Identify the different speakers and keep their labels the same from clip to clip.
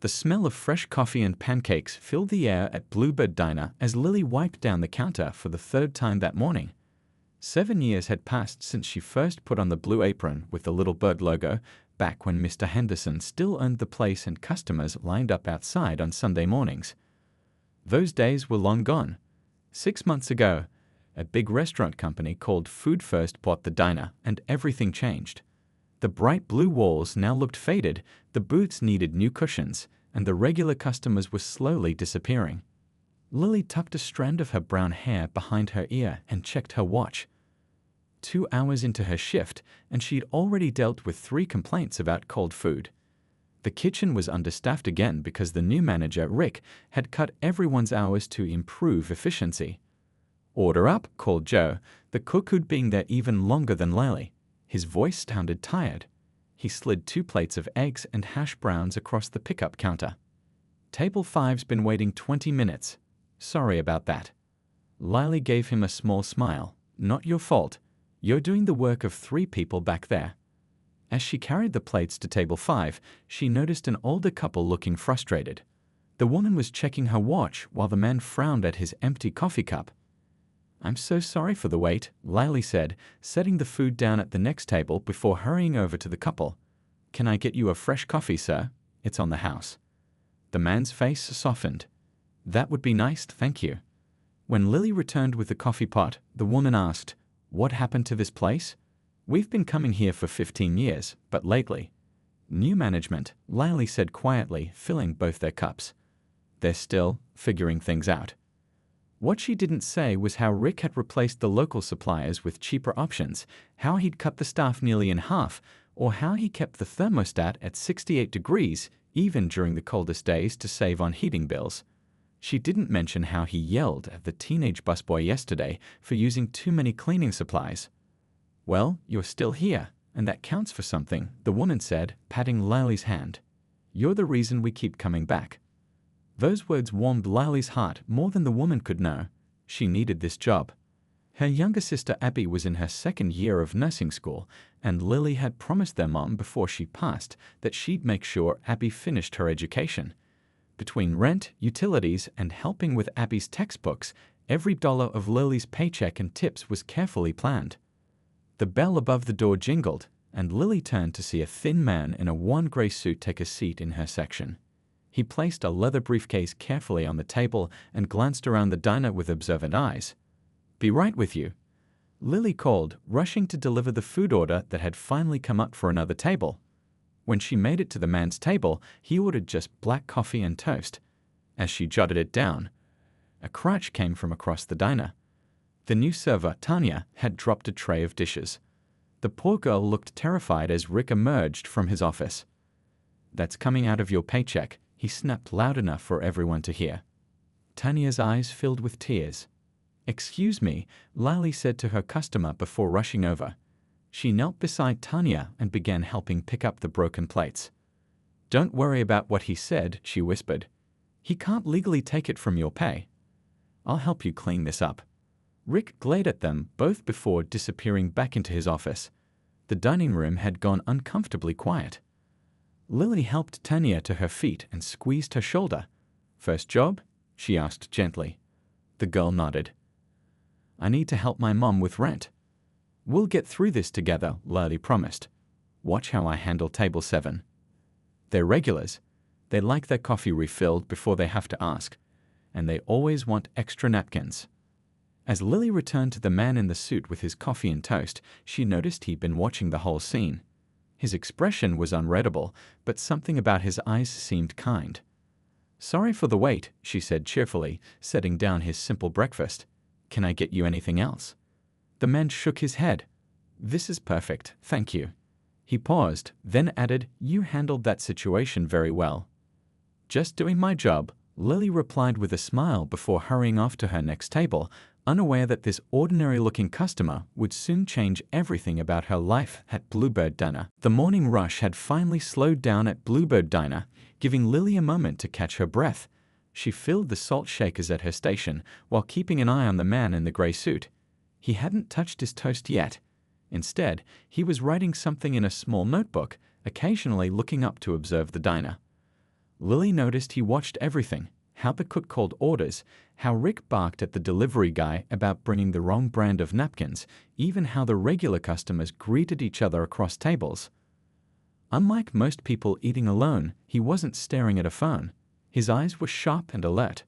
Speaker 1: The smell of fresh coffee and pancakes filled the air at Bluebird Diner as Lily wiped down the counter for the third time that morning. 7 years had passed since she first put on the blue apron with the little bird logo, back when Mr. Henderson still owned the place and customers lined up outside on Sunday mornings. Those days were long gone. 6 months ago, a big restaurant company called Food First bought the diner, and everything changed. The bright blue walls now looked faded, the booths needed new cushions, and the regular customers were slowly disappearing. Lily tucked a strand of her brown hair behind her ear and checked her watch. 2 hours into her shift, and she'd already dealt with 3 complaints about cold food. The kitchen was understaffed again because the new manager, Rick, had cut everyone's hours to improve efficiency. "Order up," called Joe, the cook who'd been there even longer than Lily. His voice sounded tired. He slid 2 plates of eggs and hash browns across the pickup counter. "Table 5's been waiting 20 minutes. Sorry about that." Lily gave him a small smile. "Not your fault. You're doing the work of 3 people back there." As she carried the plates to table 5, she noticed an older couple looking frustrated. The woman was checking her watch while the man frowned at his empty coffee cup. "I'm so sorry for the wait," Lily said, setting the food down at the next table before hurrying over to the couple. "Can I get you a fresh coffee, sir? It's on the house." The man's face softened. "That would be nice, thank you." When Lily returned with the coffee pot, the woman asked, "What happened to this place? We've been coming here for 15 years, but lately—" "New management," Lily said quietly, filling both their cups. "They're still figuring things out." What she didn't say was how Rick had replaced the local suppliers with cheaper options, how he'd cut the staff nearly in half, or how he kept the thermostat at 68 degrees even during the coldest days to save on heating bills. She didn't mention how he yelled at the teenage busboy yesterday for using too many cleaning supplies. "Well, you're still here, and that counts for something," the woman said, patting Lily's hand. "You're the reason we keep coming back." Those words warmed Lily's heart more than the woman could know. She needed this job. Her younger sister Abby was in her 2nd year of nursing school, and Lily had promised their mom before she passed that she'd make sure Abby finished her education. Between rent, utilities, and helping with Abby's textbooks, every dollar of Lily's paycheck and tips was carefully planned. The bell above the door jingled, and Lily turned to see a thin man in a worn gray suit take a seat in her section. He placed a leather briefcase carefully on the table and glanced around the diner with observant eyes. "Be right with you," Lily called, rushing to deliver the food order that had finally come up for another table. When she made it to the man's table, he ordered just black coffee and toast. As she jotted it down, a crunch came from across the diner. The new server, Tanya, had dropped a tray of dishes. The poor girl looked terrified as Rick emerged from his office. "That's coming out of your paycheck," he snapped loud enough for everyone to hear. Tanya's eyes filled with tears. "Excuse me," Lily said to her customer before rushing over. She knelt beside Tanya and began helping pick up the broken plates. "Don't worry about what he said," she whispered. "He can't legally take it from your pay. I'll help you clean this up." Rick glared at them both before disappearing back into his office. The dining room had gone uncomfortably quiet. Lily helped Tanya to her feet and squeezed her shoulder. "First job?" she asked gently. The girl nodded. "I need to help my mom with rent." "We'll get through this together," Lily promised. "Watch how I handle table 7. They're regulars. They like their coffee refilled before they have to ask, and they always want extra napkins." As Lily returned to the man in the suit with his coffee and toast, she noticed he'd been watching the whole scene. His expression was unreadable, but something about his eyes seemed kind. "Sorry for the wait," she said cheerfully, setting down his simple breakfast. "Can I get you anything else?" The man shook his head. "This is perfect, thank you." He paused, then added, "You handled that situation very well." "Just doing my job," Lily replied with a smile before hurrying off to her next table, unaware that this ordinary-looking customer would soon change everything about her life at Bluebird Diner. The morning rush had finally slowed down at Bluebird Diner, giving Lily a moment to catch her breath. She filled the salt shakers at her station while keeping an eye on the man in the gray suit. He hadn't touched his toast yet. Instead, he was writing something in a small notebook, occasionally looking up to observe the diner. Lily noticed he watched everything, how the cook called orders, how Rick barked at the delivery guy about bringing the wrong brand of napkins, even how the regular customers greeted each other across tables. Unlike most people eating alone, he wasn't staring at a phone. His eyes were sharp and alert.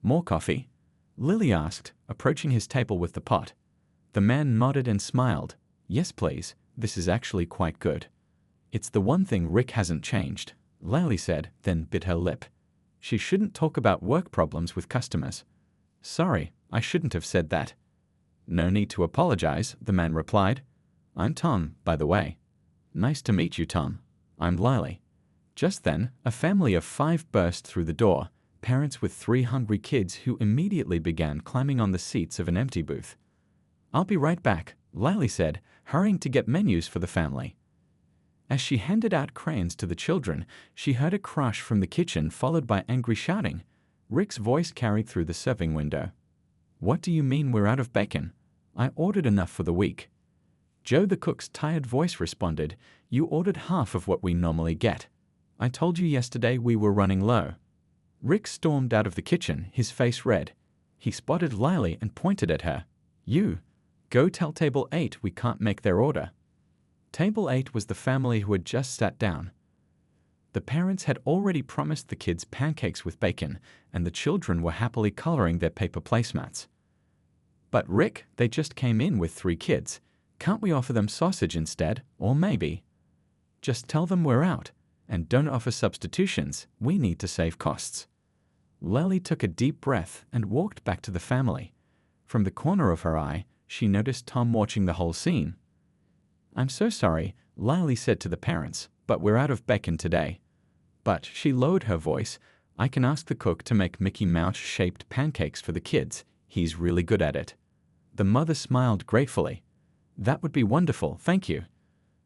Speaker 1: "More coffee?" Lily asked, approaching his table with the pot. The man nodded and smiled. "Yes, please. This is actually quite good." "It's the one thing Rick hasn't changed," Lily said, then bit her lip. She shouldn't talk about work problems with customers. "Sorry, I shouldn't have said that." "No need to apologize," the man replied. "I'm Tom, by the way." "Nice to meet you, Tom. I'm Lily." Just then, a family of 5 burst through the door, parents with 3 hungry kids who immediately began climbing on the seats of an empty booth. "I'll be right back," Lily said, hurrying to get menus for the family. As she handed out crayons to the children, she heard a crash from the kitchen followed by angry shouting. Rick's voice carried through the serving window. "What do you mean we're out of bacon? I ordered enough for the week." Joe the cook's tired voice responded, "You ordered half of what we normally get. I told you yesterday we were running low." Rick stormed out of the kitchen, his face red. He spotted Lily and pointed at her. "You, go tell Table 8 we can't make their order." Table 8 was the family who had just sat down. The parents had already promised the kids pancakes with bacon, and the children were happily coloring their paper placemats. "But Rick, they just came in with 3 kids. Can't we offer them sausage instead, or maybe?" "Just tell them we're out, and don't offer substitutions. We need to save costs." Lily took a deep breath and walked back to the family. From the corner of her eye, she noticed Tom watching the whole scene. "I'm so sorry," Lily said to the parents, "but we're out of bacon today." But she lowered her voice. "I can ask the cook to make Mickey Mouse-shaped pancakes for the kids. He's really good at it." The mother smiled gratefully. "That would be wonderful, thank you."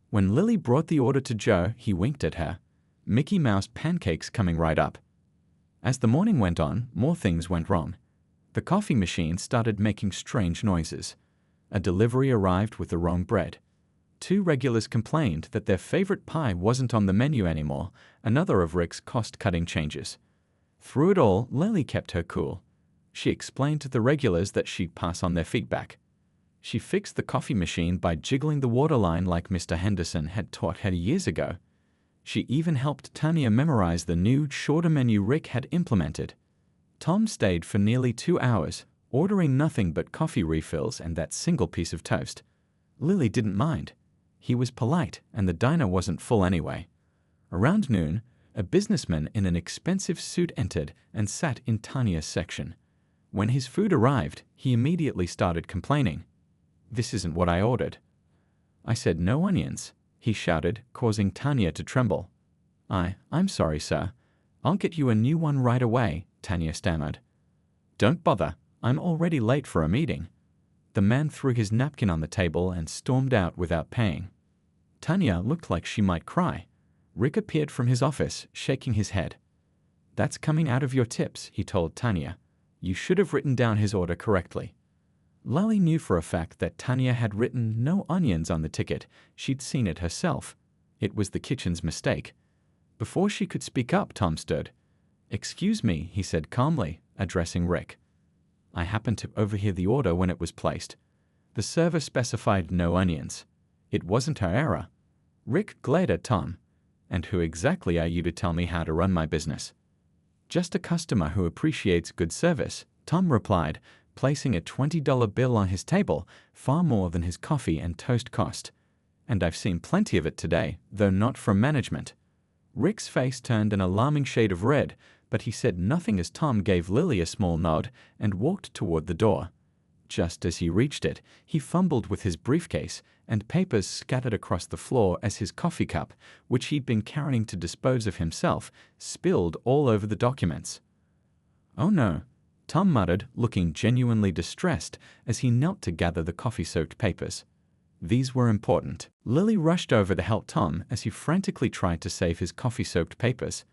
Speaker 1: When Lily brought the order to Joe, he winked at her. "Mickey Mouse pancakes coming right up." As the morning went on, more things went wrong. The coffee machine started making strange noises. A delivery arrived with the wrong bread. 2 regulars complained that their favorite pie wasn't on the menu anymore, another of Rick's cost-cutting changes. Through it all, Lily kept her cool. She explained to the regulars that she'd pass on their feedback. She fixed the coffee machine by jiggling the water line like Mr. Henderson had taught her years ago. She even helped Tanya memorize the new, shorter menu Rick had implemented. Tom stayed for nearly 2 hours, ordering nothing but coffee refills and that single piece of toast. Lily didn't mind. He was polite, and the diner wasn't full anyway. Around noon, a businessman in an expensive suit entered and sat in Tanya's section. When his food arrived, he immediately started complaining. "This isn't what I ordered." "I said no onions," he shouted, causing Tanya to tremble. I'm sorry, sir. I'll get you a new one right away," Tanya stammered. "Don't bother. I'm already late for a meeting." The man threw his napkin on the table and stormed out without paying. Tanya looked like she might cry. Rick appeared from his office, shaking his head. "That's coming out of your tips," he told Tanya. "You should have written down his order correctly." Lily knew for a fact that Tanya had written no onions on the ticket. She'd seen it herself. It was the kitchen's mistake. Before she could speak up, Tom stood. "Excuse me," he said calmly, addressing Rick. "I happened to overhear the order when it was placed. The server specified no onions. It wasn't her error." Rick glared at Tom. "And who exactly are you to tell me how to run my business?" "Just a customer who appreciates good service," Tom replied, placing a $20 bill on his table, far more than his coffee and toast cost. "And I've seen plenty of it today, though not from management." Rick's face turned an alarming shade of red, but he said nothing as Tom gave Lily a small nod and walked toward the door. Just as he reached it, he fumbled with his briefcase, and papers scattered across the floor as his coffee cup, which he'd been carrying to dispose of himself, spilled all over the documents. "Oh no," Tom muttered, looking genuinely distressed as he knelt to gather the coffee-soaked papers. These were important. Lily rushed over to help Tom as he frantically tried to save his coffee-soaked papers.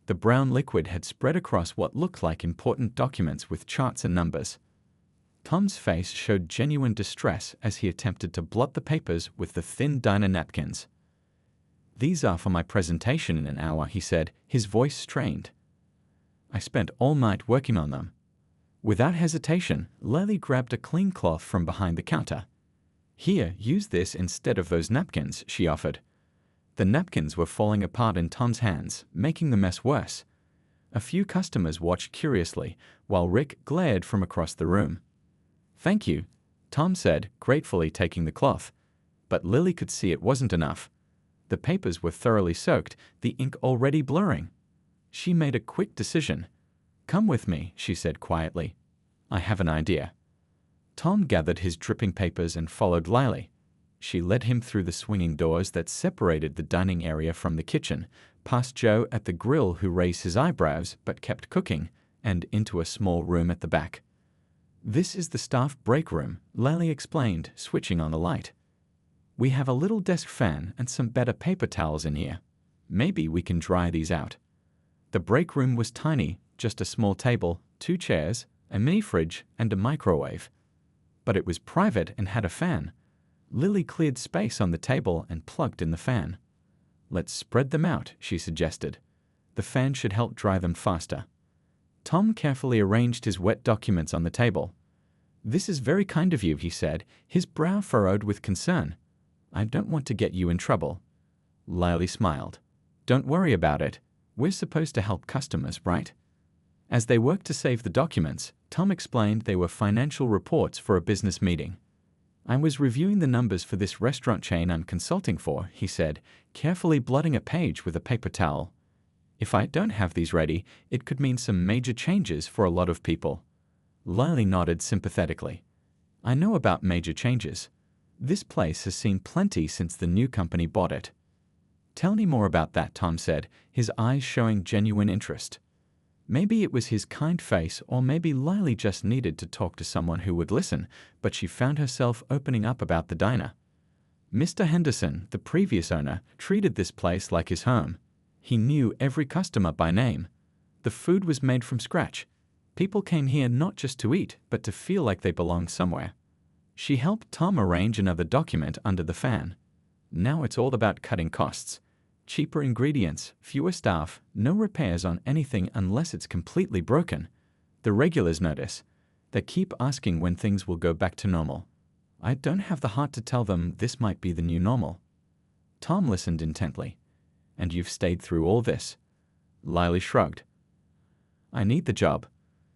Speaker 1: The brown liquid had spread across what looked like important documents with charts and numbers. Tom's face showed genuine distress as he attempted to blot the papers with the thin diner napkins. "These are for my presentation in an hour," he said, his voice strained. "I spent all night working on them." Without hesitation, Lily grabbed a clean cloth from behind the counter. "Here, use this instead of those napkins," she offered. The napkins were falling apart in Tom's hands, making the mess worse. A few customers watched curiously, while Rick glared from across the room. "Thank you," Tom said, gratefully taking the cloth. But Lily could see it wasn't enough. The papers were thoroughly soaked, the ink already blurring. She made a quick decision. "Come with me," she said quietly. "I have an idea." Tom gathered his dripping papers and followed Lily. She led him through the swinging doors that separated the dining area from the kitchen, past Joe at the grill who raised his eyebrows but kept cooking, and into a small room at the back. "This is the staff break room," Lily explained, switching on the light. "We have a little desk fan and some better paper towels in here. Maybe we can dry these out." The break room was tiny, just a small table, 2 chairs, a mini fridge, and a microwave. But it was private and had a fan. Lily cleared space on the table and plugged in the fan. "Let's spread them out," she suggested. "The fan should help dry them faster." Tom carefully arranged his wet documents on the table. "This is very kind of you," he said, his brow furrowed with concern. "I don't want to get you in trouble." Lily smiled. "Don't worry about it. We're supposed to help customers, right?" As they worked to save the documents, Tom explained they were financial reports for a business meeting. "I was reviewing the numbers for this restaurant chain I'm consulting for," he said, carefully blotting a page with a paper towel. "If I don't have these ready, it could mean some major changes for a lot of people." Lily nodded sympathetically. "I know about major changes. This place has seen plenty since the new company bought it." "Tell me more about that," Tom said, his eyes showing genuine interest. Maybe it was his kind face, or maybe Lily just needed to talk to someone who would listen, but she found herself opening up about the diner. Mr. Henderson, the previous owner, treated this place like his home. He knew every customer by name. The food was made from scratch. People came here not just to eat, but to feel like they belonged somewhere. She helped Tom arrange another document under the fan. Now it's all about cutting costs. Cheaper ingredients, fewer staff, no repairs on anything unless it's completely broken. The regulars notice. They keep asking when things will go back to normal. I don't have the heart to tell them this might be the new normal. Tom listened intently. "And you've stayed through all this?" Lily shrugged. "I need the job.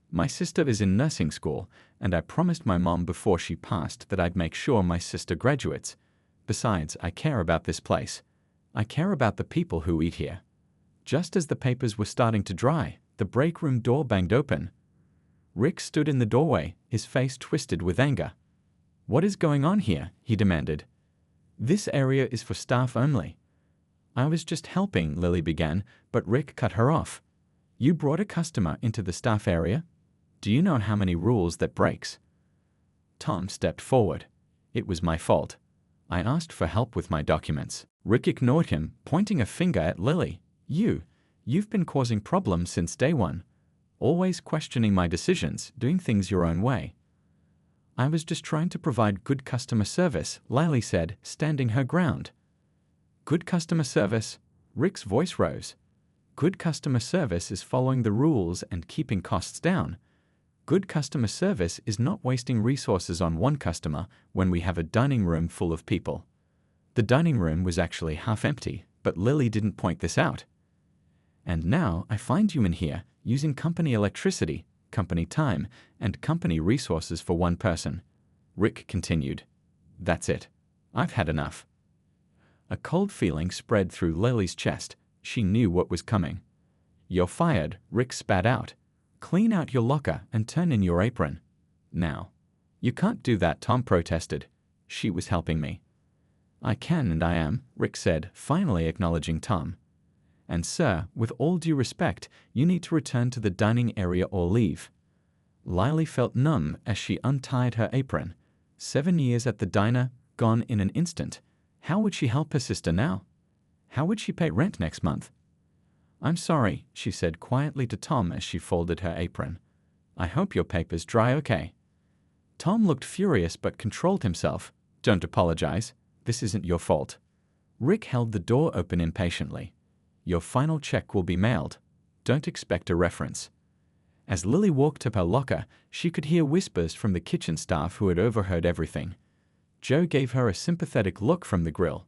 Speaker 1: My sister is in nursing school, and I promised my mom before she passed that I'd make sure my sister graduates. Besides, I care about this place. I care about the people who eat here." Just as the papers were starting to dry, the break room door banged open. Rick stood in the doorway, his face twisted with anger. "What is going on here?" he demanded. "This area is for staff only." "I was just helping," Lily began, but Rick cut her off. "You brought a customer into the staff area? Do you know how many rules that breaks?" Tom stepped forward. "It was my fault. I asked for help with my documents." Rick ignored him, pointing a finger at Lily. You've been causing problems since day one. Always questioning my decisions, doing things your own way." "I was just trying to provide good customer service," Lily said, standing her ground. "Good customer service?" Rick's voice rose. "Good customer service is following the rules and keeping costs down. Good customer service is not wasting resources on one customer when we have a dining room full of people." The dining room was actually half empty, but Lily didn't point this out. "And now I find you in here, using company electricity, company time, and company resources for one person." Rick continued. "That's it. I've had enough." A cold feeling spread through Lily's chest. She knew what was coming. "You're fired," Rick spat out. "Clean out your locker and turn in your apron. Now." "You can't do that," Tom protested. "She was helping me." "I can and I am," Rick said, finally acknowledging Tom. "And sir, with all due respect, you need to return to the dining area or leave." Lily felt numb as she untied her apron. 7 years at the diner, gone in an instant. How would she help her sister now? How would she pay rent next month? "I'm sorry," she said quietly to Tom as she folded her apron. "I hope your papers dry okay." Tom looked furious but controlled himself. "Don't apologize. This isn't your fault." Rick held the door open impatiently. Your final check will be mailed. Don't expect a reference. As Lily walked up her locker, she could hear whispers from the kitchen staff who had overheard everything. Joe gave her a sympathetic look from the grill.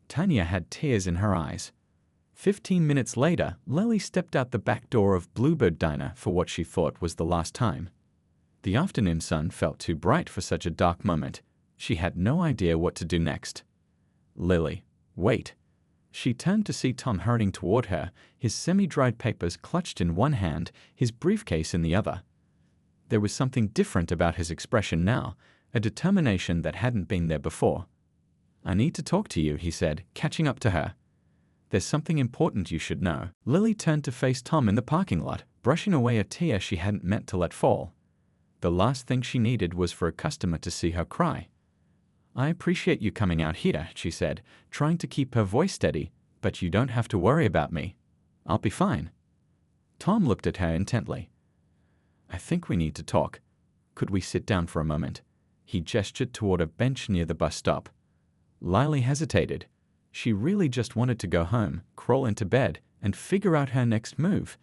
Speaker 1: Tanya had tears in her eyes. 15 minutes later, Lily stepped out the back door of Bluebird Diner for what she thought was the last time. The afternoon sun felt too bright for such a dark moment. She had no idea what to do next. Lily, wait. She turned to see Tom hurrying toward her, his semi-dried papers clutched in one hand, his briefcase in the other. There was something different about his expression now, a determination that hadn't been there before. I need to talk to you, he said, catching up to her. There's something important you should know. Lily turned to face Tom in the parking lot, brushing away a tear she hadn't meant to let fall. The last thing she needed was for a customer to see her cry. I appreciate you coming out here, she said, trying to keep her voice steady, but you don't have to worry about me. I'll be fine. Tom looked at her intently. I think we need to talk. Could we sit down for a moment? He gestured toward a bench near the bus stop. Lily hesitated. She really just wanted to go home, crawl into bed, and figure out her next move.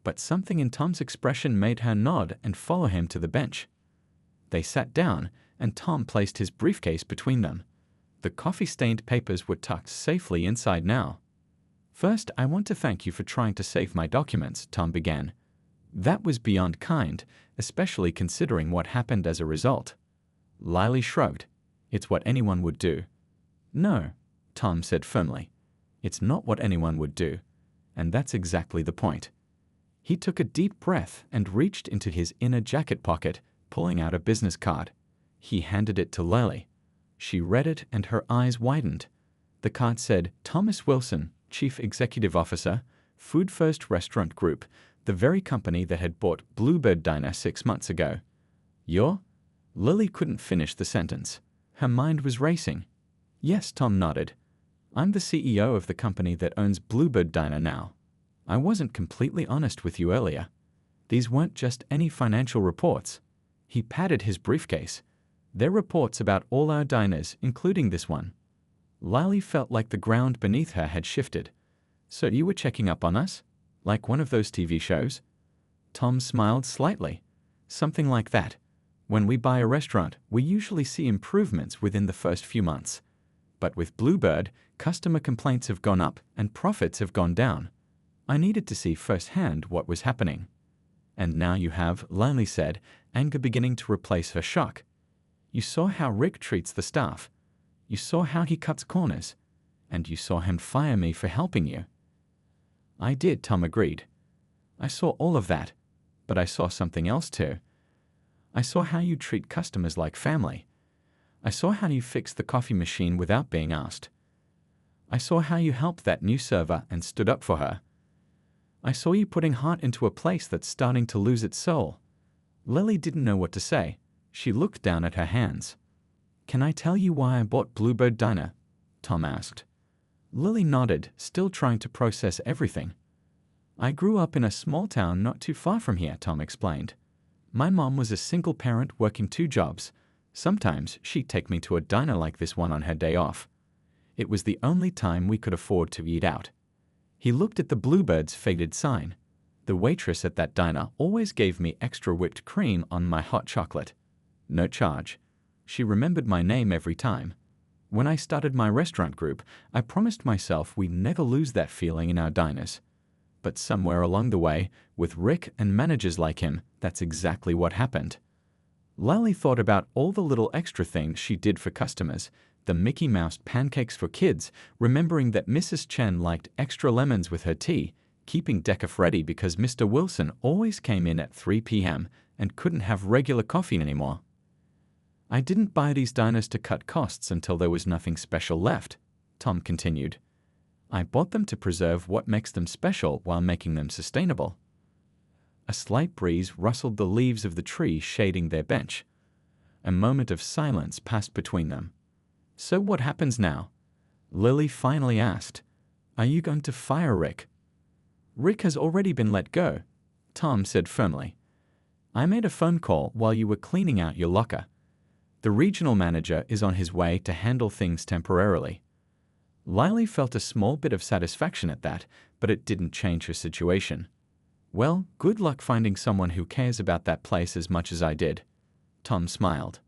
Speaker 1: But something in Tom's expression made her nod and follow him to the bench. They sat down, and Tom placed his briefcase between them. The coffee-stained papers were tucked safely inside now. First, I want to thank you for trying to save my documents, Tom began. That was beyond kind, especially considering what happened as a result. Lily shrugged. It's what anyone would do. No, Tom said firmly. It's not what anyone would do. And that's exactly the point. He took a deep breath and reached into his inner jacket pocket, pulling out a business card. He handed it to Lily. She read it and her eyes widened. The card said, Thomas Wilson, Chief Executive Officer, Food First Restaurant Group, the very company that had bought Bluebird Diner 6 months ago. You're? Lily couldn't finish the sentence. Her mind was racing. Yes, Tom nodded. I'm the CEO of the company that owns Bluebird Diner now. I wasn't completely honest with you earlier. These weren't just any financial reports. He patted his briefcase. They're reports about all our diners, including this one. Lily felt like the ground beneath her had shifted. So you were checking up on us? Like one of those TV shows? Tom smiled slightly. Something like that. When we buy a restaurant, we usually see improvements within the first few months. But with Bluebird, customer complaints have gone up and profits have gone down. I needed to see firsthand what was happening. And now you have, Lily said, anger beginning to replace her shock. You saw how Rick treats the staff. You saw how he cuts corners. And you saw him fire me for helping you. I did, Tom agreed. I saw all of that. But I saw something else too. I saw how you treat customers like family. I saw how you fixed the coffee machine without being asked. I saw how you helped that new server and stood up for her. I saw you putting heart into a place that's starting to lose its soul. Lily didn't know what to say. She looked down at her hands. Can I tell you why I bought Bluebird Diner? Tom asked. Lily nodded, still trying to process everything. I grew up in a small town not too far from here, Tom explained. My mom was a single parent working 2 jobs. Sometimes she'd take me to a diner like this one on her day off. It was the only time we could afford to eat out. He looked at the Bluebird's faded sign. The waitress at that diner always gave me extra whipped cream on my hot chocolate. No charge. She remembered my name every time. When I started my restaurant group, I promised myself we'd never lose that feeling in our diners. But somewhere along the way, with Rick and managers like him, that's exactly what happened. Lily thought about all the little extra things she did for customers, the Mickey Mouse pancakes for kids, remembering that Mrs. Chen liked extra lemons with her tea, keeping decaf ready because Mr. Wilson always came in at 3 p.m. and couldn't have regular coffee anymore. I didn't buy these diners to cut costs until there was nothing special left, Tom continued. I bought them to preserve what makes them special while making them sustainable. A slight breeze rustled the leaves of the tree shading their bench. A moment of silence passed between them. So what happens now? Lily finally asked. Are you going to fire Rick? Rick has already been let go, Tom said firmly. I made a phone call while you were cleaning out your locker. The regional manager is on his way to handle things temporarily. Lily felt a small bit of satisfaction at that, but it didn't change her situation. Well, good luck finding someone who cares about that place as much as I did. Tom smiled.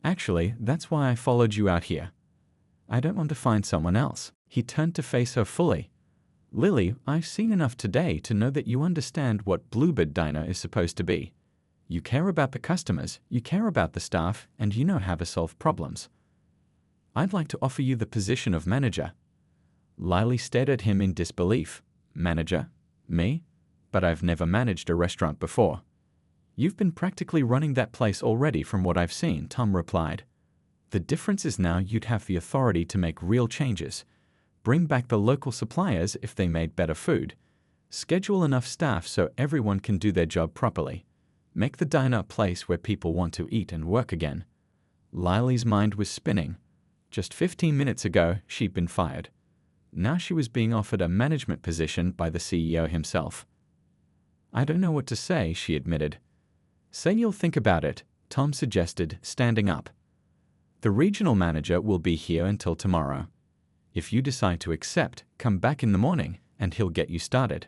Speaker 1: Actually, that's why I followed you out here. I don't want to find someone else. He turned to face her fully. Lily, I've seen enough today to know that you understand what Bluebird Diner is supposed to be. You care about the customers, you care about the staff, and you know how to solve problems. I'd like to offer you the position of manager. Lily stared at him in disbelief. Manager? Me? But I've never managed a restaurant before. You've been practically running that place already from what I've seen, Tom replied. The difference is now you'd have the authority to make real changes. Bring back the local suppliers if they made better food. Schedule enough staff so everyone can do their job properly. Make the diner a place where people want to eat and work again. Lily's mind was spinning. Just 15 minutes ago, she'd been fired. Now she was being offered a management position by the CEO himself. I don't know what to say, she admitted. Say you'll think about it, Tom suggested, standing up. The regional manager will be here until tomorrow. If you decide to accept, come back in the morning and he'll get you started.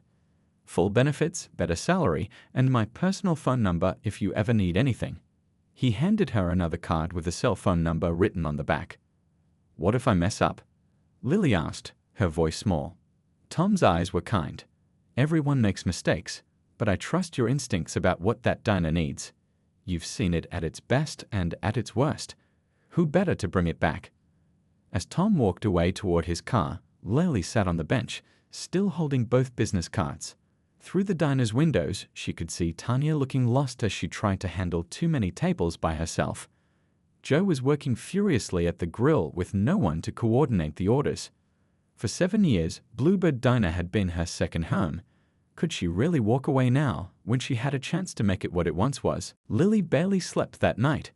Speaker 1: Full benefits, better salary, and my personal phone number if you ever need anything. He handed her another card with a cell phone number written on the back. What if I mess up? Lily asked, her voice small. Tom's eyes were kind. Everyone makes mistakes, but I trust your instincts about what that diner needs. You've seen it at its best and at its worst. Who better to bring it back? As Tom walked away toward his car, Lily sat on the bench, still holding both business cards. Through the diner's windows, she could see Tanya looking lost as she tried to handle too many tables by herself. Joe was working furiously at the grill with no one to coordinate the orders. For 7 years, Bluebird Diner had been her second home. Could she really walk away now, when she had a chance to make it what it once was? Lily barely slept that night.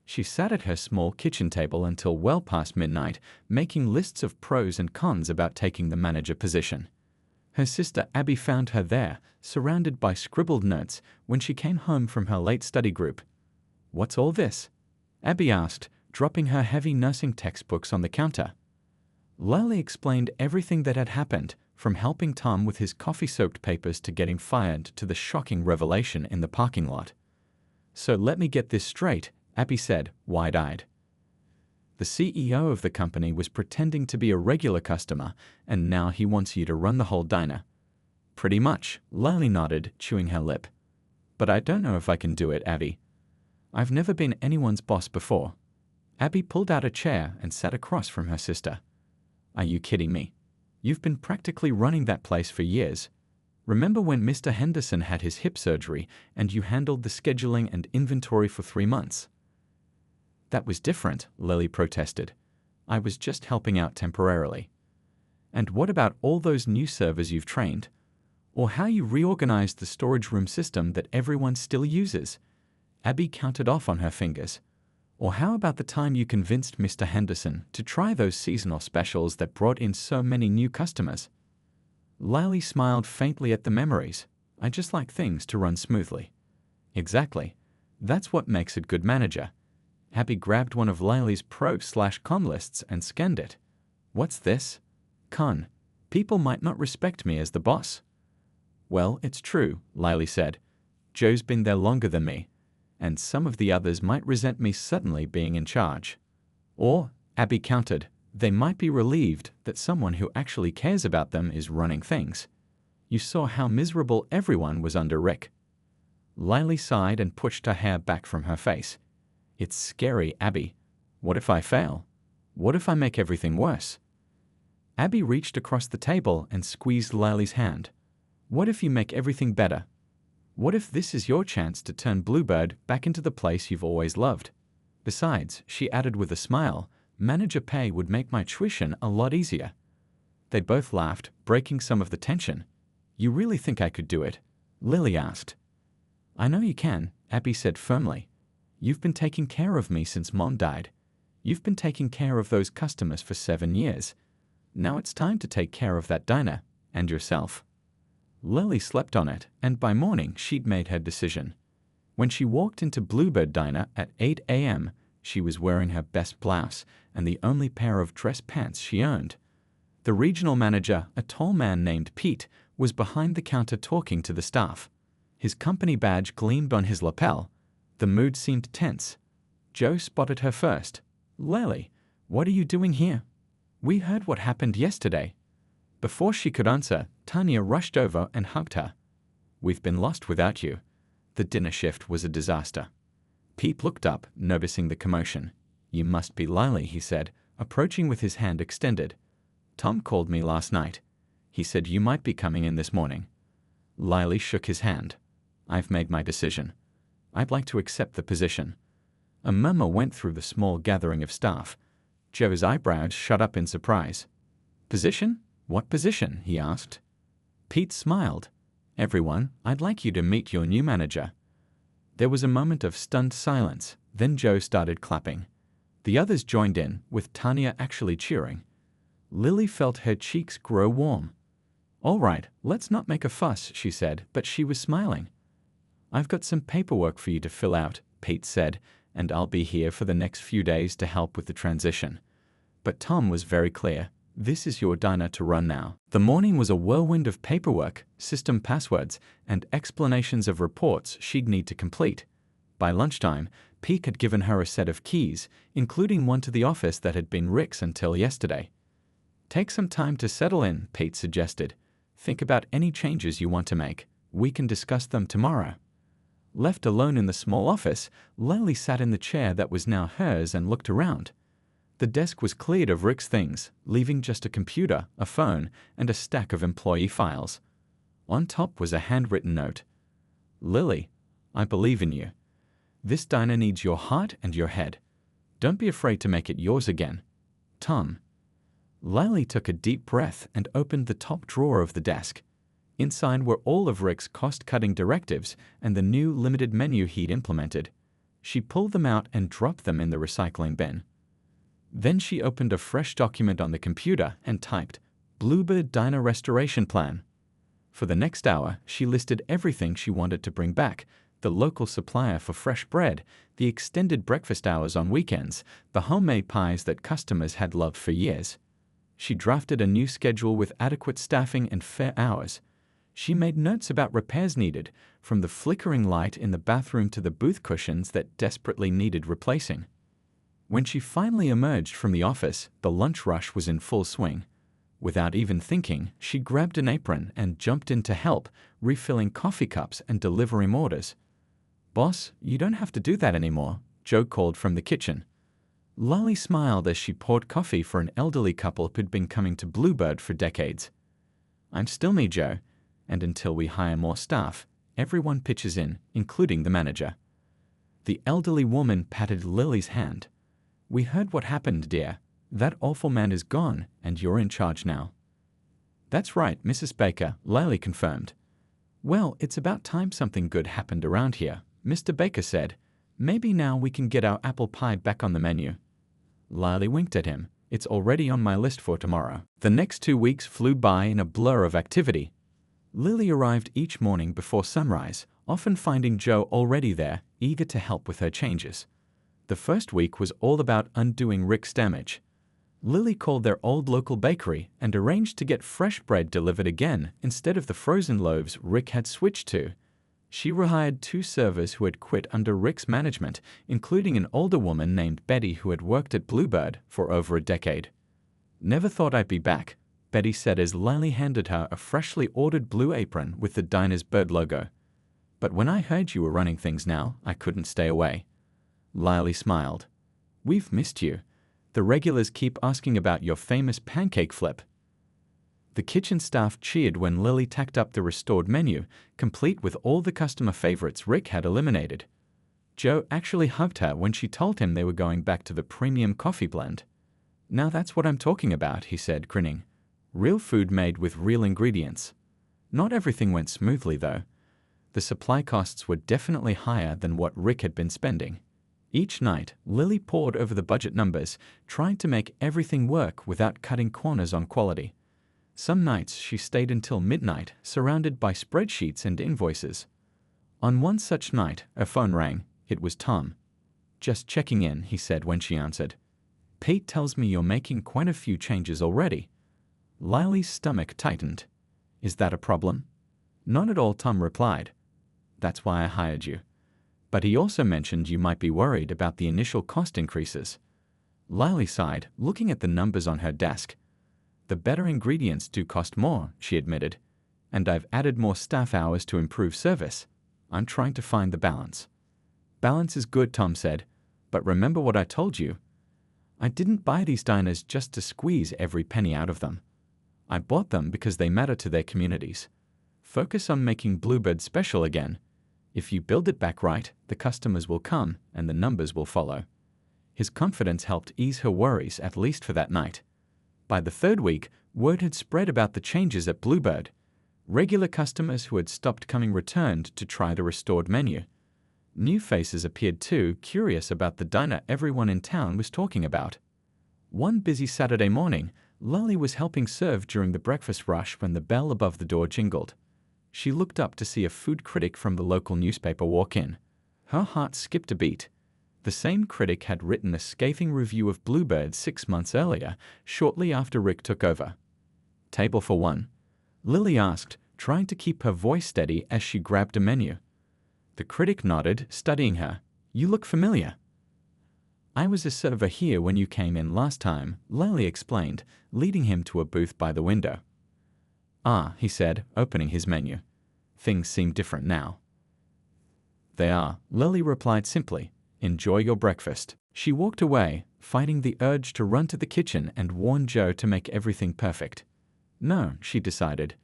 Speaker 1: She sat at her small kitchen table until well past midnight, making lists of pros and cons about taking the manager position. Her sister Abby found her there, surrounded by scribbled notes, when she came home from her late study group. What's all this? Abby asked, dropping her heavy nursing textbooks on the counter. Lily explained everything that had happened, from helping Tom with his coffee-soaked papers to getting fired to the shocking revelation in the parking lot. So let me get this straight, Abby said, wide-eyed. The CEO of the company was pretending to be a regular customer, and now he wants you to run the whole diner. Pretty much, Lily nodded, chewing her lip. But I don't know if I can do it, Abby. I've never been anyone's boss before. Abby pulled out a chair and sat across from her sister. Are you kidding me? You've been practically running that place for years. Remember when Mr. Henderson had his hip surgery and you handled the scheduling and inventory for 3 months? That was different, Lily protested. I was just helping out temporarily. And what about all those new servers you've trained? Or how you reorganized the storage room system that everyone still uses? Abby counted off on her fingers. Or how about the time you convinced Mr. Henderson to try those seasonal specials that brought in so many new customers? Lily smiled faintly at the memories. I just like things to run smoothly. Exactly. That's what makes a good manager. Abby grabbed one of Lily's pro/con lists and scanned it. What's this? Con. People might not respect me as the boss. Well, it's true, Lily said. Joe's been there longer than me, and some of the others might resent me suddenly being in charge. Or, Abby countered, they might be relieved that someone who actually cares about them is running things. You saw how miserable everyone was under Rick. Lily sighed and pushed her hair back from her face. It's scary, Abby. What if I fail? What if I make everything worse? Abby reached across the table and squeezed Lily's hand. What if you make everything better? What if this is your chance to turn Bluebird back into the place you've always loved? Besides, she added with a smile, manager pay would make my tuition a lot easier. They both laughed, breaking some of the tension. You really think I could do it? Lily asked. I know you can, Abby said firmly. You've been taking care of me since Mom died. You've been taking care of those customers for 7 years. Now it's time to take care of that diner, and yourself. Lily slept on it, and by morning she'd made her decision. When she walked into Bluebird Diner at 8 a.m., she was wearing her best blouse and the only pair of dress pants she owned. The regional manager, a tall man named Pete, was behind the counter talking to the staff. His company badge gleamed on his lapel. The mood seemed tense. Joe spotted her first. "Lily, what are you doing here? We heard what happened yesterday." Before she could answer, Tanya rushed over and hugged her. "We've been lost without you. The dinner shift was a disaster." Pete looked up, noticing the commotion. "You must be Lily," he said, approaching with his hand extended. "Tom called me last night. He said you might be coming in this morning." Lily shook his hand. "I've made my decision. I'd like to accept the position." A murmur went through the small gathering of staff. Joe's eyebrows shot up in surprise. "Position? What position?" he asked. Pete smiled. "Everyone, I'd like you to meet your new manager." There was a moment of stunned silence, then Joe started clapping. The others joined in, with Tanya actually cheering. Lily felt her cheeks grow warm. "All right, let's not make a fuss," she said, but she was smiling. "I've got some paperwork for you to fill out," Pete said, "and I'll be here for the next few days to help with the transition." But Tom was very clear. "This is your diner to run now." The morning was a whirlwind of paperwork, system passwords, and explanations of reports she'd need to complete. By lunchtime, Pete had given her a set of keys, including one to the office that had been Rick's until yesterday. "Take some time to settle in," Pete suggested. "Think about any changes you want to make. We can discuss them tomorrow." Left alone in the small office, Lily sat in the chair that was now hers and looked around. The desk was cleared of Rick's things, leaving just a computer, a phone, and a stack of employee files. On top was a handwritten note. "Lily, I believe in you. This diner needs your heart and your head. Don't be afraid to make it yours again. Tom." Lily took a deep breath and opened the top drawer of the desk. Inside were all of Rick's cost-cutting directives and the new limited menu he'd implemented. She pulled them out and dropped them in the recycling bin. Then she opened a fresh document on the computer and typed, "Bluebird Diner Restoration Plan." For the next hour, she listed everything she wanted to bring back: the local supplier for fresh bread, the extended breakfast hours on weekends, the homemade pies that customers had loved for years. She drafted a new schedule with adequate staffing and fair hours. She made notes about repairs needed, from the flickering light in the bathroom to the booth cushions that desperately needed replacing. When she finally emerged from the office, the lunch rush was in full swing. Without even thinking, she grabbed an apron and jumped in to help, refilling coffee cups and delivering orders. "Boss, you don't have to do that anymore," Joe called from the kitchen. Lily smiled as she poured coffee for an elderly couple who'd been coming to Bluebird for decades. "I'm still me, Joe, and until we hire more staff, everyone pitches in, including the manager." The elderly woman patted Lily's hand. "We heard what happened, dear. That awful man is gone, and you're in charge now." "That's right, Mrs. Baker," Lily confirmed. "Well, it's about time something good happened around here," Mr. Baker said. "Maybe now we can get our apple pie back on the menu." Lily winked at him. "It's already on my list for tomorrow." The next 2 weeks flew by in a blur of activity. Lily arrived each morning before sunrise, often finding Joe already there, eager to help with her changes. The first week was all about undoing Rick's damage. Lily called their old local bakery and arranged to get fresh bread delivered again instead of the frozen loaves Rick had switched to. She rehired 2 servers who had quit under Rick's management, including an older woman named Betty who had worked at Bluebird for over a decade. "Never thought I'd be back," Betty said as Lily handed her a freshly ordered blue apron with the diner's bird logo. "But when I heard you were running things now, I couldn't stay away." Lily smiled. "We've missed you. The regulars keep asking about your famous pancake flip." The kitchen staff cheered when Lily tacked up the restored menu, complete with all the customer favorites Rick had eliminated. Joe actually hugged her when she told him they were going back to the premium coffee blend. "Now that's what I'm talking about," he said, grinning. "Real food made with real ingredients." Not everything went smoothly, though. The supply costs were definitely higher than what Rick had been spending. Each night, Lily pored over the budget numbers, trying to make everything work without cutting corners on quality. Some nights she stayed until midnight, surrounded by spreadsheets and invoices. On one such night, her phone rang. It was Tom. "Just checking in," he said when she answered. "Pete tells me you're making quite a few changes already." Lily's stomach tightened. Is that a problem? Not at all, Tom replied. That's why I hired you. But he also mentioned you might be worried about the initial cost increases. Lily sighed, looking at the numbers on her desk. The better ingredients do cost more, she admitted. And I've added more staff hours to improve service. I'm trying to find the balance. Balance is good, Tom said. But remember what I told you. I didn't buy these diners just to squeeze every penny out of them. I bought them because they matter to their communities. Focus on making Bluebird special again. If you build it back right, the customers will come and the numbers will follow. His confidence helped ease her worries, at least for that night. By the third week, word had spread about the changes at Bluebird. Regular customers who had stopped coming returned to try the restored menu. New faces appeared too, curious about the diner everyone in town was talking about. One busy Saturday morning, Lily was helping serve during the breakfast rush when the bell above the door jingled. She looked up to see a food critic from the local newspaper walk in. Her heart skipped a beat. The same critic had written a scathing review of Bluebird 6 months earlier, shortly after Rick took over. Table for one? Lily asked, trying to keep her voice steady as she grabbed a menu. The critic nodded, studying her. You look familiar. I was a server here when you came in last time, Lily explained, leading him to a booth by the window. Ah, he said, opening his menu. Things seem different now. They are, Lily replied simply. Enjoy your breakfast. She walked away, fighting the urge to run to the kitchen and warn Joe to make everything perfect. No, she decided.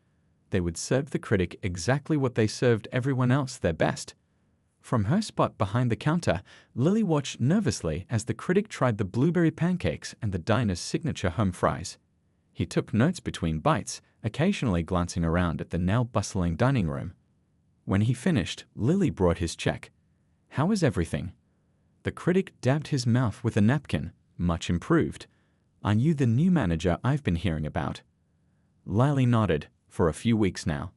Speaker 1: They would serve the critic exactly what they served everyone else, their best. From her spot behind the counter, Lily watched nervously as the critic tried the blueberry pancakes and the diner's signature home fries. He took notes between bites, occasionally glancing around at the now bustling dining room. When he finished, Lily brought his check. How is everything? The critic dabbed his mouth with a napkin. Much improved. Are you the new manager I've been hearing about? Lily nodded. For a few weeks now.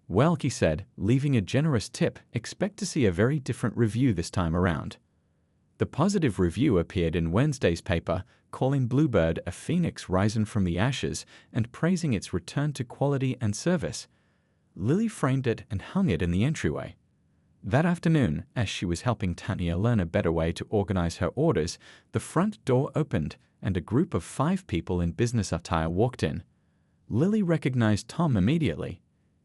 Speaker 1: Well, he said, leaving a generous tip, expect to see a very different review this time around. The positive review appeared in Wednesday's paper, calling Bluebird a phoenix risen from the ashes and praising its return to quality and service. Lily framed it and hung it in the entryway. That afternoon, as she was helping Tanya learn a better way to organize her orders, the front door opened and a group of 5 people in business attire walked in. Lily recognized Tom immediately.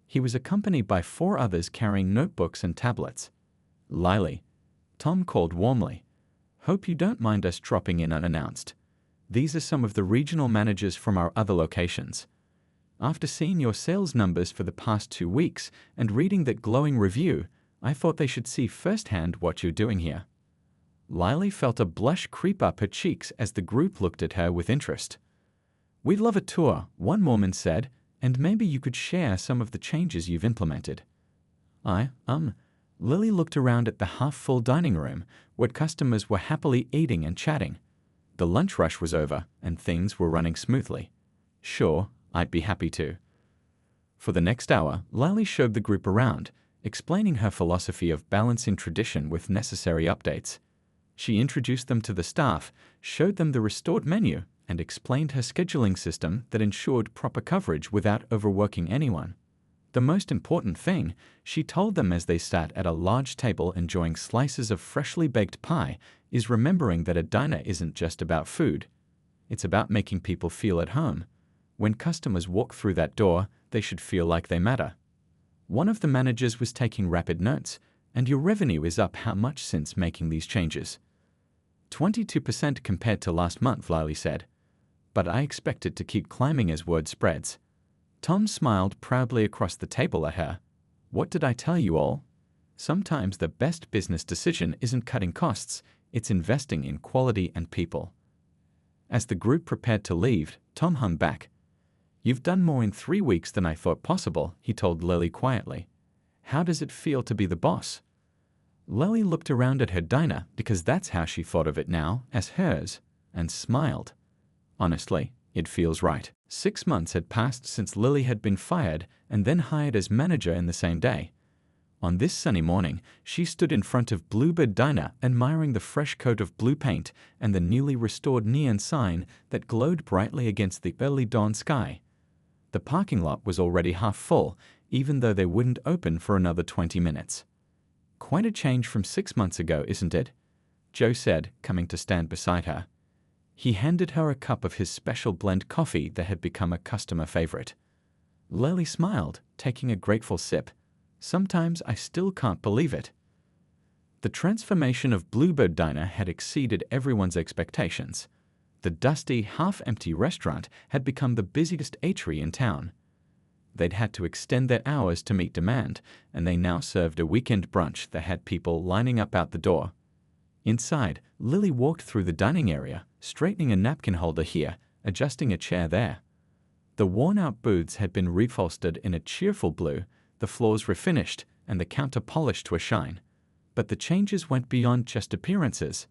Speaker 1: He was accompanied by 4 others carrying notebooks and tablets. Lily, Tom called warmly. Hope you don't mind us dropping in unannounced. These are some of the regional managers from our other locations. After seeing your sales numbers for the past 2 weeks and reading that glowing review, I thought they should see firsthand what you're doing here. Lily felt a blush creep up her cheeks as the group looked at her with interest. We'd love a tour, one woman said, and maybe you could share some of the changes you've implemented. Lily looked around at the half-full dining room, where customers were happily eating and chatting. The lunch rush was over, and things were running smoothly. Sure, I'd be happy to. For the next hour, Lily showed the group around, explaining her philosophy of balancing tradition with necessary updates. She introduced them to the staff, showed them the restored menu, and explained her scheduling system that ensured proper coverage without overworking anyone. The most important thing, she told them as they sat at a large table enjoying slices of freshly baked pie, is remembering that a diner isn't just about food. It's about making people feel at home. When customers walk through that door, they should feel like they matter. One of the managers was taking rapid notes, and your revenue is up how much since making these changes? 22% compared to last month, Lily said. But I expect it to keep climbing as word spreads. Tom smiled proudly across the table at her. What did I tell you all? Sometimes the best business decision isn't cutting costs, it's investing in quality and people. As the group prepared to leave, Tom hung back. You've done more in 3 weeks than I thought possible, he told Lily quietly. How does it feel to be the boss? Lily looked around at her diner because that's how she thought of it now, as hers, and smiled. Honestly, it feels right. 6 months had passed since Lily had been fired and then hired as manager in the same day. On this sunny morning, she stood in front of Bluebird Diner admiring the fresh coat of blue paint and the newly restored neon sign that glowed brightly against the early dawn sky. The parking lot was already half full, even though they wouldn't open for another 20 minutes. "Quite a change from 6 months ago, isn't it?" Joe said, coming to stand beside her. He handed her a cup of his special blend coffee that had become a customer favorite. Lily smiled, taking a grateful sip. "Sometimes I still can't believe it." The transformation of Bluebird Diner had exceeded everyone's expectations. The dusty, half-empty restaurant had become the busiest eatery in town. They'd had to extend their hours to meet demand, and they now served a weekend brunch that had people lining up out the door. Inside, Lily walked through the dining area, straightening a napkin holder here, adjusting a chair there. The worn-out booths had been reupholstered in a cheerful blue, the floors refinished, and the counter polished to a shine. But the changes went beyond just appearances.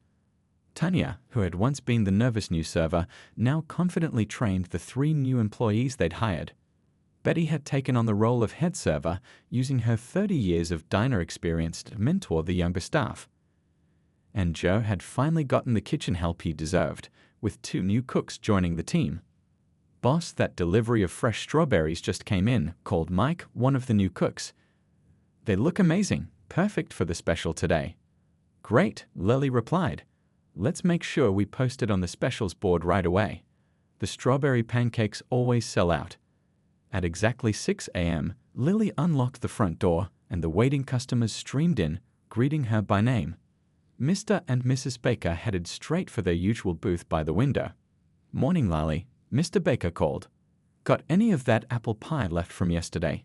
Speaker 1: Tanya, who had once been the nervous new server, now confidently trained the 3 new employees they'd hired. Betty had taken on the role of head server, using her 30 years of diner experience to mentor the younger staff. And Joe had finally gotten the kitchen help he deserved, with 2 new cooks joining the team. "Boss, that delivery of fresh strawberries just came in," called Mike, one of the new cooks. "They look amazing, perfect for the special today." "Great," Lily replied. "Let's make sure we post it on the specials board right away. The strawberry pancakes always sell out." At exactly 6 a.m., Lily unlocked the front door, and the waiting customers streamed in, greeting her by name. Mr. and Mrs. Baker headed straight for their usual booth by the window. "Morning, Lily," Mr. Baker called. "Got any of that apple pie left from yesterday?"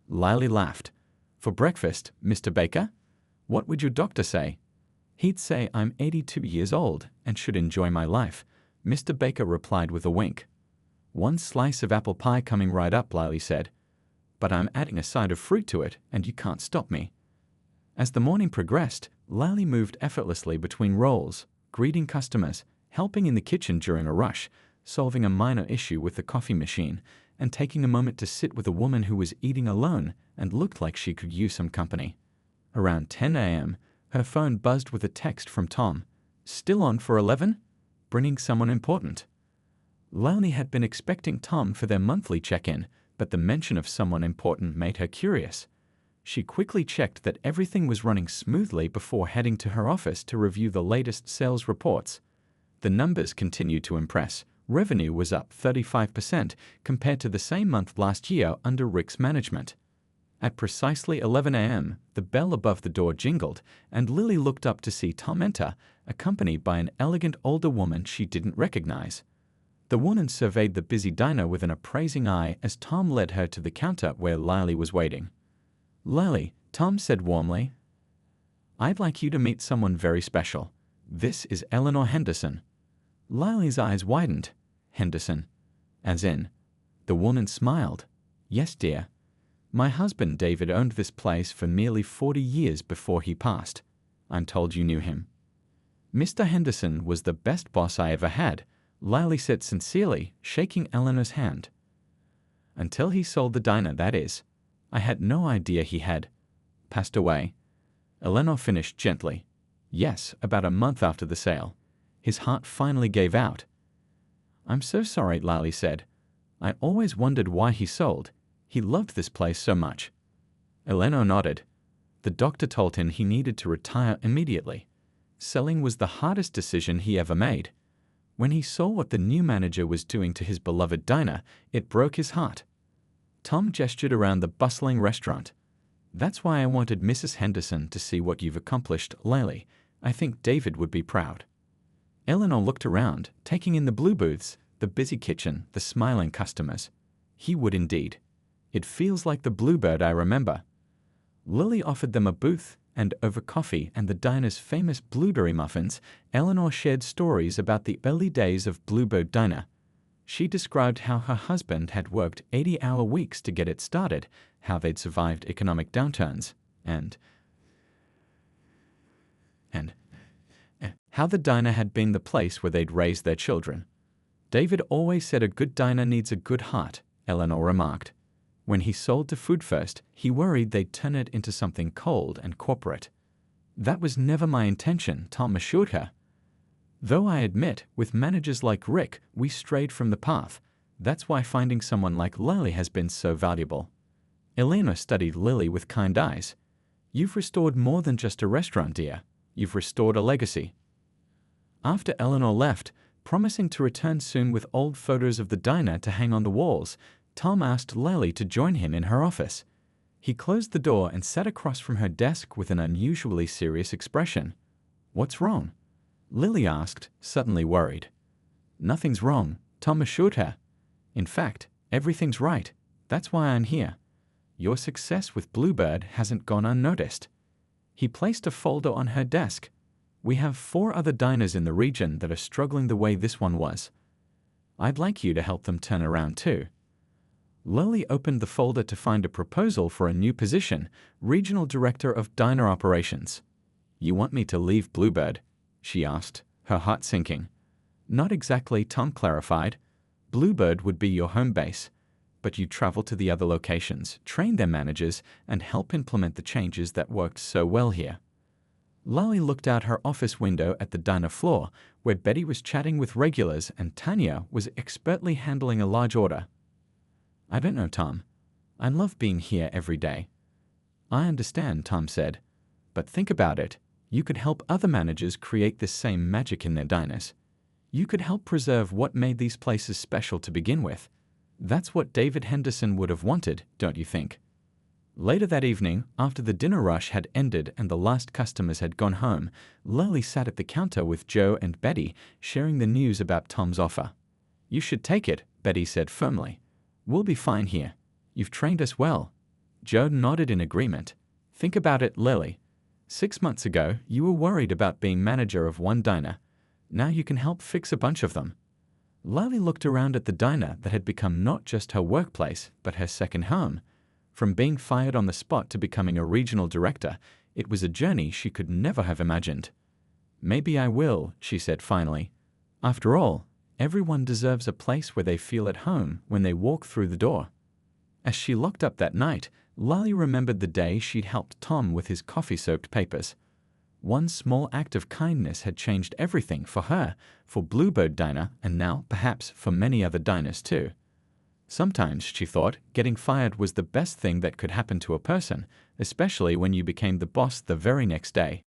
Speaker 1: Lily laughed. "For breakfast, Mr. Baker? What would your doctor say?" "He'd say I'm 82 years old and should enjoy my life," Mr. Baker replied with a wink. "One slice of apple pie coming right up," Lily said. "But I'm adding a side of fruit to it, and you can't stop me." As the morning progressed, Lily moved effortlessly between roles, greeting customers, helping in the kitchen during a rush, solving a minor issue with the coffee machine, and taking a moment to sit with a woman who was eating alone and looked like she could use some company. Around 10 a.m., her phone buzzed with a text from Tom. "Still on for 11? Bringing someone important." Lily had been expecting Tom for their monthly check-in, but the mention of someone important made her curious. She quickly checked that everything was running smoothly before heading to her office to review the latest sales reports. The numbers continued to impress. Revenue was up 35% compared to the same month last year under Rick's management. At precisely 11 a.m., the bell above the door jingled, and Lily looked up to see Tom enter, accompanied by an elegant older woman she didn't recognize. The woman surveyed the busy diner with an appraising eye as Tom led her to the counter where Lily was waiting. "Lily," Tom said warmly, "I'd like you to meet someone very special. This is Eleanor Henderson." Lily's eyes widened. "Henderson? As in?" The woman smiled. "Yes, dear. My husband David owned this place for nearly 40 years before he passed. I'm told you knew him." "Mr. Henderson was the best boss I ever had," Lily said sincerely, shaking Eleanor's hand. "Until he sold the diner, that is. I had no idea he had passed away." Eleanor finished gently. "Yes, about a month after the sale. His heart finally gave out." "I'm so sorry," Lily said. "I always wondered why he sold. He loved this place so much." Eleanor nodded. "The doctor told him he needed to retire immediately. Selling was the hardest decision he ever made. When he saw what the new manager was doing to his beloved diner, it broke his heart." Tom gestured around the bustling restaurant. "That's why I wanted Mrs. Henderson to see what you've accomplished, Lily. I think David would be proud." Eleanor looked around, taking in the blue booths, the busy kitchen, the smiling customers. "He would indeed. It feels like the Bluebird I remember." Lily offered them a booth, and over coffee and the diner's famous blueberry muffins, Eleanor shared stories about the early days of Bluebird Diner. She described how her husband had worked 80-hour weeks to get it started, how they'd survived economic downturns, and how the diner had been the place where they'd raised their children. "David always said a good diner needs a good heart," Eleanor remarked. "When he sold to Food First, he worried they'd turn it into something cold and corporate." "That was never my intention," Tom assured her. "Though I admit, with managers like Rick, we strayed from the path. That's why finding someone like Lily has been so valuable. Elena studied Lily with kind eyes. You've restored more than just a restaurant, dear. You've restored a legacy. After Eleanor left, promising to return soon with old photos of the diner to hang on the walls, Tom asked Lily to join him in her office. He closed the door and sat across from her desk with an unusually serious expression. "What's wrong?" Lily asked, suddenly worried. "Nothing's wrong," Tom assured her. "In fact, everything's right. That's why I'm here. Your success with Bluebird hasn't gone unnoticed." He placed a folder on her desk. "We have 4 other diners in the region that are struggling the way this one was. I'd like you to help them turn around too." Lily opened the folder to find a proposal for a new position, Regional Director of Diner Operations. "You want me to leave Bluebird?" she asked, her heart sinking. "Not exactly," Tom clarified. "Bluebird would be your home base, but you travel to the other locations, train their managers, and help implement the changes that worked so well here." Lily looked out her office window at the diner floor, where Betty was chatting with regulars and Tanya was expertly handling a large order. "I don't know, Tom. I love being here every day." "I understand," Tom said. "But think about it. You could help other managers create this same magic in their diners. You could help preserve what made these places special to begin with. That's what David Henderson would have wanted, don't you think?" Later that evening, after the dinner rush had ended and the last customers had gone home, Lily sat at the counter with Joe and Betty, sharing the news about Tom's offer. "You should take it," Betty said firmly. "We'll be fine here. You've trained us well." Joe nodded in agreement. "Think about it, Lily. 6 months ago, you were worried about being manager of one diner. Now you can help fix a bunch of them." Lily looked around at the diner that had become not just her workplace, but her second home. From being fired on the spot to becoming a regional director, it was a journey she could never have imagined. "Maybe I will," she said finally. "After all, everyone deserves a place where they feel at home when they walk through the door." As she locked up that night, Lily remembered the day she'd helped Tom with his coffee-soaked papers. One small act of kindness had changed everything for her, for Bluebird Diner, and now, perhaps, for many other diners too. Sometimes, she thought, getting fired was the best thing that could happen to a person, especially when you became the boss the very next day.